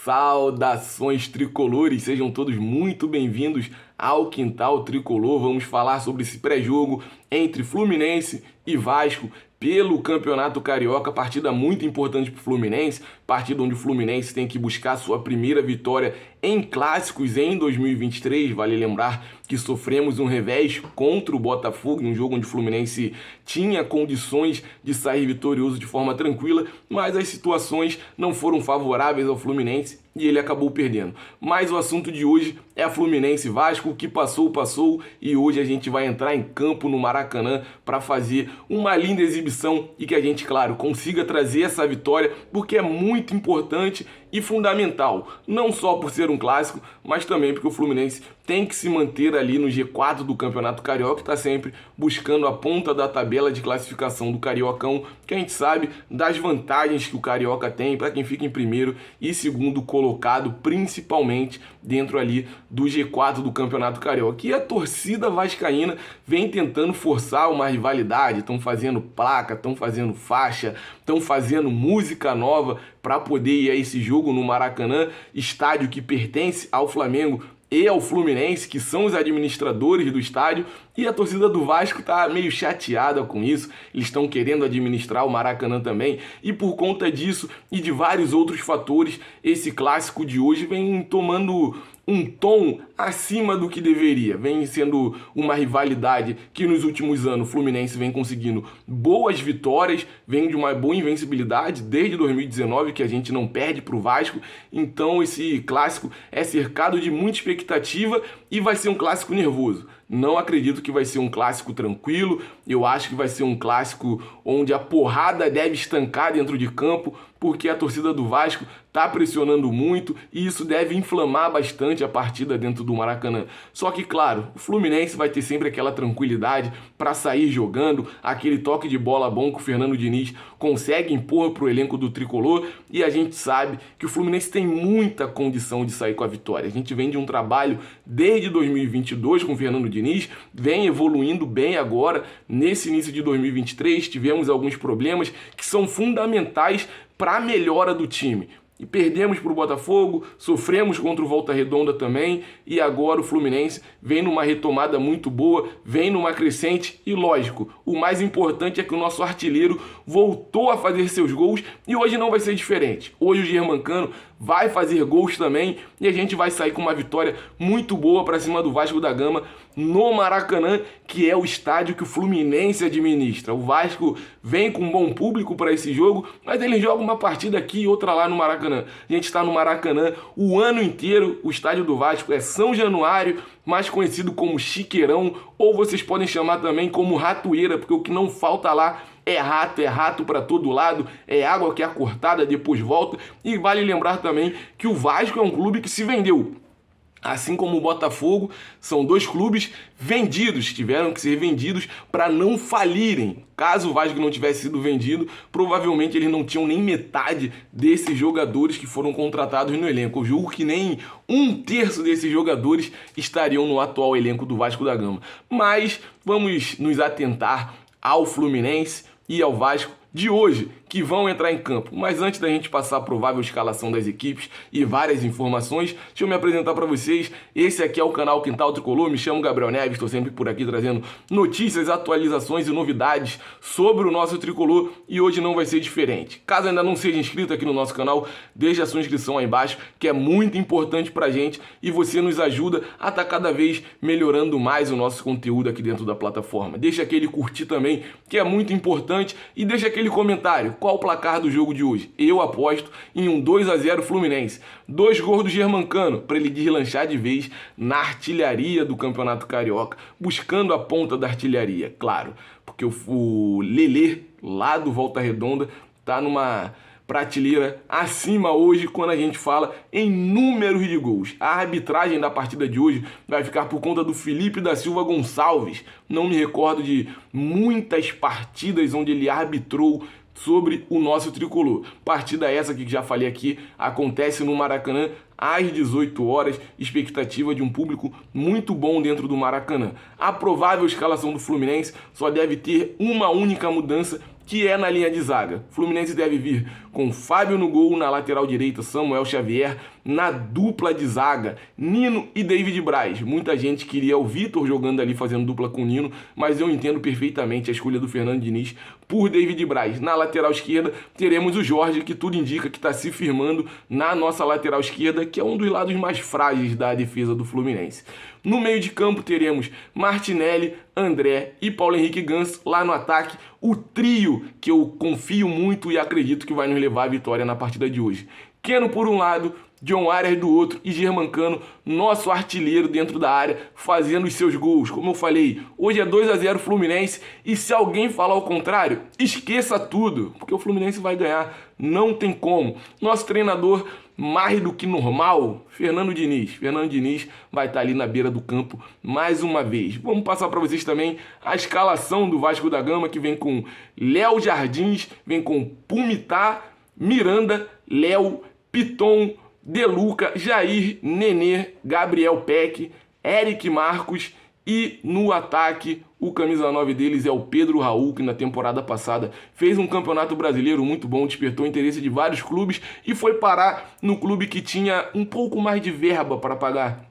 Saudações tricolores, sejam todos muito bem-vindos ao Quintal Tricolor. Vamos falar sobre esse pré-jogo entre Fluminense e Vasco pelo Campeonato Carioca, partida muito importante para o Fluminense, partida onde o Fluminense tem que buscar sua primeira vitória em clássicos em 2023, vale lembrar que sofremos um revés contra o Botafogo, em um jogo onde o Fluminense tinha condições de sair vitorioso de forma tranquila, mas as situações não foram favoráveis ao Fluminense e ele acabou perdendo. Mas o assunto de hoje é a Fluminense e Vasco, o que passou, passou, e hoje a gente vai entrar em campo no Maracanã para fazer uma linda exibição e que a gente, claro, consiga trazer essa vitória, porque é muito importante e fundamental, não só por ser um clássico, mas também porque o Fluminense tem que se manter ali no G4 do Campeonato Carioca, está sempre buscando a ponta da tabela de classificação do Cariocão, que a gente sabe das vantagens que o Carioca tem para quem fica em primeiro e segundo colocado, principalmente dentro ali do G4 do Campeonato Carioca. E a torcida vascaína vem tentando forçar uma rivalidade, estão fazendo placa, estão fazendo faixa, estão fazendo música nova para poder ir a esse jogo no Maracanã, estádio que pertence ao Flamengo e ao Fluminense, que são os administradores do estádio, e a torcida do Vasco tá meio chateada com isso, eles estão querendo administrar o Maracanã também, e por conta disso e de vários outros fatores, esse clássico de hoje vem tomando um tom acima do que deveria. Vem sendo uma rivalidade que nos últimos anos o Fluminense vem conseguindo boas vitórias, vem de uma boa invencibilidade desde 2019 que a gente não perde para o Vasco. Então esse clássico é cercado de muita expectativa e vai ser um clássico nervoso. Não acredito que vai ser um clássico tranquilo, eu acho que vai ser um clássico onde a porrada deve estancar dentro de campo, porque a torcida do Vasco está pressionando muito e isso deve inflamar bastante a partida dentro do Maracanã. Só que, claro, o Fluminense vai ter sempre aquela tranquilidade para sair jogando, aquele toque de bola bom que o Fernando Diniz consegue impor para o elenco do Tricolor, e a gente sabe que o Fluminense tem muita condição de sair com a vitória. A gente vem de um trabalho desde 2022 com o Fernando Diniz, vem evoluindo bem agora, nesse início de 2023, tivemos alguns problemas que são fundamentais para a melhora do time. E perdemos para o Botafogo, sofremos contra o Volta Redonda também, e agora o Fluminense vem numa retomada muito boa, vem numa crescente, e lógico, o mais importante é que o nosso artilheiro voltou a fazer seus gols, e hoje não vai ser diferente. Hoje o Germancano vai fazer gols também, e a gente vai sair com uma vitória muito boa para cima do Vasco da Gama no Maracanã, que é o estádio que o Fluminense administra. O Vasco vem com um bom público para esse jogo, mas ele joga uma partida aqui e outra lá no Maracanã. A gente está no Maracanã o ano inteiro. O estádio do Vasco é São Januário, mais conhecido como Chiqueirão, ou vocês podem chamar também como Ratoeira, porque o que não falta lá é rato para todo lado, é água que é cortada, depois volta. E vale lembrar também que o Vasco é um clube que se vendeu. Assim como o Botafogo, são dois clubes vendidos, tiveram que ser vendidos para não falirem. Caso o Vasco não tivesse sido vendido, provavelmente eles não tinham nem metade desses jogadores que foram contratados no elenco. Eu julgo que nem um terço desses jogadores estariam no atual elenco do Vasco da Gama. Mas vamos nos atentar ao Fluminense e ao Vasco de hoje, que vão entrar em campo. Mas antes da gente passar a provável escalação das equipes e várias informações, deixa eu me apresentar para vocês. Esse aqui é o canal Quintal Tricolor, me chamo Gabriel Neves, estou sempre por aqui trazendo notícias, atualizações e novidades sobre o nosso Tricolor, e hoje não vai ser diferente. Caso ainda não seja inscrito aqui no nosso canal, deixe a sua inscrição aí embaixo, que é muito importante pra gente e você nos ajuda a estar cada vez melhorando mais o nosso conteúdo aqui dentro da plataforma. Deixa aquele curtir também, que é muito importante, e deixa aquele comentário. Qual o placar do jogo de hoje? Eu aposto em um 2-0 Fluminense. 2 gols do Germancano, para ele deslanchar de vez na artilharia do Campeonato Carioca, buscando a ponta da artilharia, claro, porque o Lelê, lá do Volta Redonda, tá numa prateleira acima hoje quando a gente fala em números de gols. A arbitragem da partida de hoje vai ficar por conta do Felipe da Silva Gonçalves. Não me recordo de muitas partidas onde ele arbitrou sobre o nosso Tricolor. Partida essa que já falei aqui, acontece no Maracanã às 18 horas, expectativa de um público muito bom dentro do Maracanã. A provável escalação do Fluminense só deve ter uma única mudança, que é na linha de zaga. Fluminense deve vir com Fábio no gol, na lateral direita Samuel Xavier, na dupla de zaga, Nino e David Braz. Muita gente queria o Vitor jogando ali, fazendo dupla com o Nino, mas eu entendo perfeitamente a escolha do Fernando Diniz por David Braz. Na lateral esquerda, teremos o Jorge, que tudo indica que está se firmando na nossa lateral esquerda, que é um dos lados mais frágeis da defesa do Fluminense. No meio de campo, teremos Martinelli, André e Paulo Henrique Ganso. Lá no ataque, o trio que eu confio muito e acredito que vai nos levar à vitória na partida de hoje. Keno por um lado, John Arias do outro e Germancano, nosso artilheiro dentro da área, fazendo os seus gols. Como eu falei, hoje é 2-0 Fluminense e se alguém falar o contrário, esqueça tudo, porque o Fluminense vai ganhar, não tem como. Nosso treinador, mais do que normal, Fernando Diniz. Fernando Diniz vai estar ali na beira do campo mais uma vez. Vamos passar para vocês também a escalação do Vasco da Gama, que vem com Léo Jardins, vem com Pumitá, Miranda, Léo, Piton, Deluca, Jair, Nenê, Gabriel Peck, Eric Marcos e no ataque o camisa 9 deles é o Pedro Raul, que na temporada passada fez um campeonato brasileiro muito bom, despertou o interesse de vários clubes e foi parar no clube que tinha um pouco mais de verba para pagar.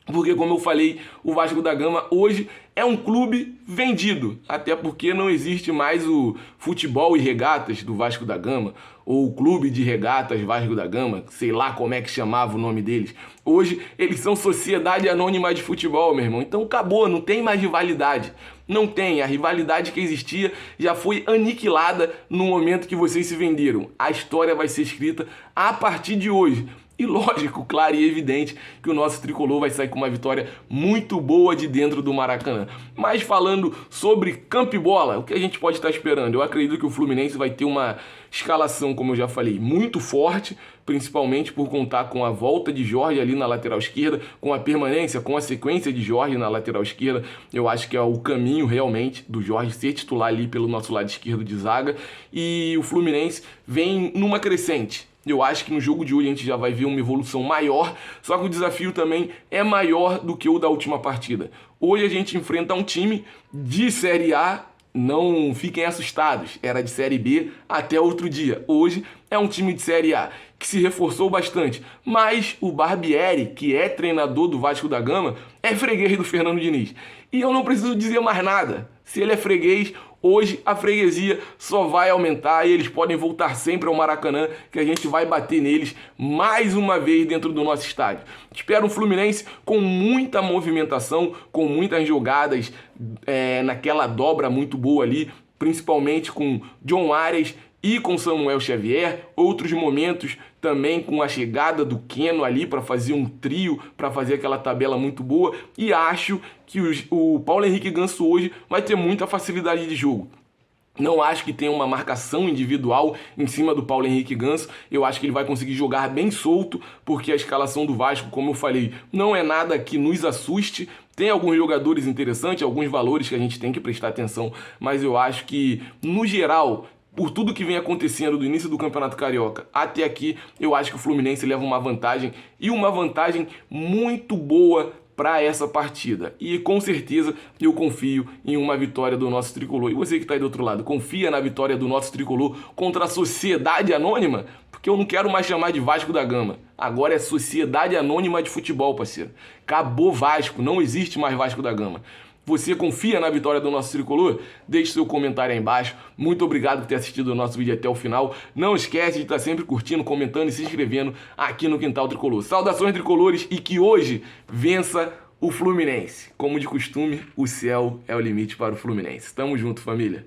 Porque, como eu falei, o Vasco da Gama hoje é um clube vendido, até porque não existe mais o futebol e regatas do Vasco da Gama, ou o clube de regatas Vasco da Gama, sei lá como é que chamava o nome deles. Hoje eles são Sociedade Anônima de Futebol, meu irmão. Então acabou, não tem mais rivalidade. Não tem, a rivalidade que existia já foi aniquilada no momento que vocês se venderam. A história vai ser escrita a partir de hoje. E lógico, claro e evidente que o nosso tricolor vai sair com uma vitória muito boa de dentro do Maracanã. Mas falando sobre campo e bola, o que a gente pode estar esperando? Eu acredito que o Fluminense vai ter uma escalação, como eu já falei, muito forte, principalmente por contar com a volta de Jorge ali na lateral esquerda, com a permanência, com a sequência de Jorge na lateral esquerda. Eu acho que é o caminho realmente do Jorge ser titular ali pelo nosso lado esquerdo de zaga. E o Fluminense vem numa crescente. Eu acho que no jogo de hoje a gente já vai ver uma evolução maior, só que o desafio também é maior do que o da última partida. Hoje a gente enfrenta um time de Série A, não fiquem assustados, era de Série B até outro dia. Hoje é um time de Série A que se reforçou bastante, mas o Barbieri, que é treinador do Vasco da Gama, é freguês do Fernando Diniz. E eu não preciso dizer mais nada. Se ele é freguês, hoje a freguesia só vai aumentar e eles podem voltar sempre ao Maracanã, que a gente vai bater neles mais uma vez dentro do nosso estádio. Espero um Fluminense com muita movimentação, com muitas jogadas naquela dobra muito boa ali, principalmente com John Arias e com Samuel Xavier, outros momentos também com a chegada do Keno ali para fazer um trio, para fazer aquela tabela muito boa, e acho que o Paulo Henrique Ganso hoje vai ter muita facilidade de jogo. Não acho que tenha uma marcação individual em cima do Paulo Henrique Ganso. Eu acho que ele vai conseguir jogar bem solto, porque a escalação do Vasco, como eu falei, não é nada que nos assuste. Tem alguns jogadores interessantes, alguns valores que a gente tem que prestar atenção, mas eu acho que, no geral, por tudo que vem acontecendo do início do Campeonato Carioca até aqui, eu acho que o Fluminense leva uma vantagem, e uma vantagem muito boa para essa partida. E com certeza eu confio em uma vitória do nosso tricolor. E você que está aí do outro lado, confia na vitória do nosso tricolor contra a Sociedade Anônima? Porque eu não quero mais chamar de Vasco da Gama. Agora é Sociedade Anônima de Futebol, parceiro. Acabou Vasco, não existe mais Vasco da Gama. Você confia na vitória do nosso tricolor? Deixe seu comentário aí embaixo. Muito obrigado por ter assistido o nosso vídeo até o final. Não esquece de estar sempre curtindo, comentando e se inscrevendo aqui no Quintal Tricolor. Saudações tricolores e que hoje vença o Fluminense. Como de costume, o céu é o limite para o Fluminense. Tamo junto, família.